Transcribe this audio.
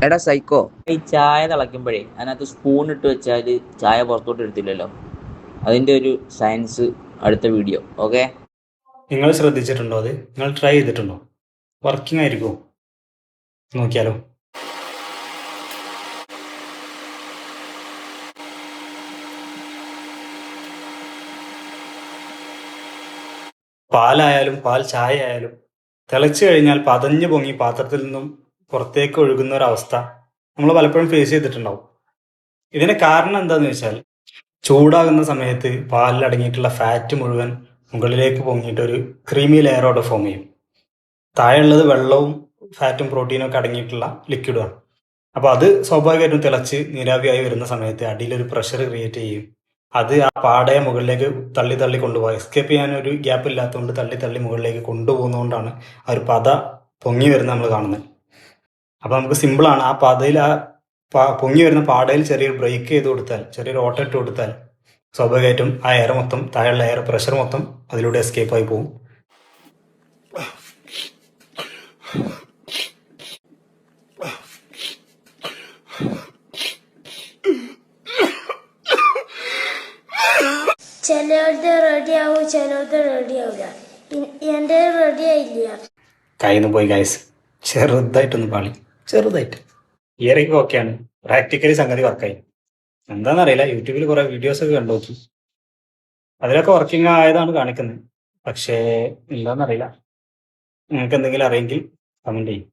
എടാ സൈക്കോ, ഈ ചായ തിളയ്ക്കുമ്പോഴേ അതിനകത്ത് സ്പൂൺ ഇട്ട് വെച്ചാൽ ചായ പുറത്തോട്ട് എടുത്തില്ലല്ലോ. അതിൻ്റെ ഒരു സയൻസ് അടുത്ത വീഡിയോ. ഓക്കെ, നിങ്ങൾ ശ്രദ്ധിച്ചിട്ടുണ്ടോ? അത് നിങ്ങൾ ട്രൈ ചെയ്തിട്ടുണ്ടോ? വർക്കിംഗ് ആയിരിക്കുമോ? നോക്കിയാലോ. പാലായാലും പാൽ ചായ ആയാലും തിളച്ചു കഴിഞ്ഞാൽ പതഞ്ഞു പൊങ്ങി പാത്രത്തിൽ നിന്നും പുറത്തേക്ക് ഒഴുകുന്ന ഒരവസ്ഥ നമ്മൾ പലപ്പോഴും ഫേസ് ചെയ്തിട്ടുണ്ടാവും. ഇതിന് കാരണം എന്താണെന്ന് വെച്ചാൽ, ചൂടാകുന്ന സമയത്ത് പാലിൽ അടങ്ങിയിട്ടുള്ള ഫാറ്റ് മുഴുവൻ മുകളിലേക്ക് പൊങ്ങിയിട്ട് ഒരു ക്രീമി ലെയറോടെ ഫോം ചെയ്യും. താഴെയുള്ളത് വെള്ളവും ഫാറ്റും പ്രോട്ടീനും ഒക്കെ അടങ്ങിയിട്ടുള്ള ലിക്വിഡാണ്. അപ്പോൾ അത് സ്വാഭാവികമായിട്ടും തിളച്ച് നീരാവിയായി വരുന്ന സമയത്ത് അടിയിലൊരു പ്രഷർ ക്രിയേറ്റ് ചെയ്യും. അത് ആ പാടയെ മുകളിലേക്ക് തള്ളി തള്ളി കൊണ്ടുപോകുക. എസ്കേപ്പ് ചെയ്യാൻ ഒരു ഗ്യാപ്പ് ഇല്ലാത്തതുകൊണ്ട് തള്ളി തള്ളി മുകളിലേക്ക് കൊണ്ടുപോകുന്നതുകൊണ്ടാണ് ആ ഒരു പത പൊങ്ങി വരുന്നത് നമ്മൾ കാണുന്നത്. അപ്പോൾ നമുക്ക് സിമ്പിളാണ്. ആ പതയിൽ പൊങ്ങി വരുന്ന പാടയിൽ ചെറിയൊരു ബ്രേക്ക് ചെയ്ത് കൊടുത്താൽ, ചെറിയൊരു ഓട്ടം ഇട്ട് കൊടുത്താൽ സ്വാഭാവികമായിട്ടും ആ എയർ മൊത്തം, താഴെയുള്ള എയർ പ്രഷർ മൊത്തം അതിലൂടെ എസ്കേപ്പ് ആയി പോകും. ചിലവരുടെ റെഡി ആവും, ചിലവരുടെ റെഡി ആവില്ല. എൻ്റെ റെഡി ആയില്ല. കയ്യിൽ നിന്ന് പോയി ഗൈസ്, ചെറുതായിട്ടൊന്ന് പാളി, ചെറുതായിട്ട്. ഇയറൊക്കെ ഓക്കെയാണ്, പ്രാക്ടിക്കലി സംഗതി വർക്കായി. എന്താണെന്നറിയില്ല, യൂട്യൂബിൽ കുറേ വീഡിയോസൊക്കെ കണ്ടു നോക്കി, അതിലൊക്കെ വർക്കിംഗ് ആയതാണ് കാണിക്കുന്നത്. പക്ഷേ എന്താണെന്നറിയില്ല. നിങ്ങൾക്ക് എന്തെങ്കിലും അറിയെങ്കിൽ കമൻറ്റ് ചെയ്യും.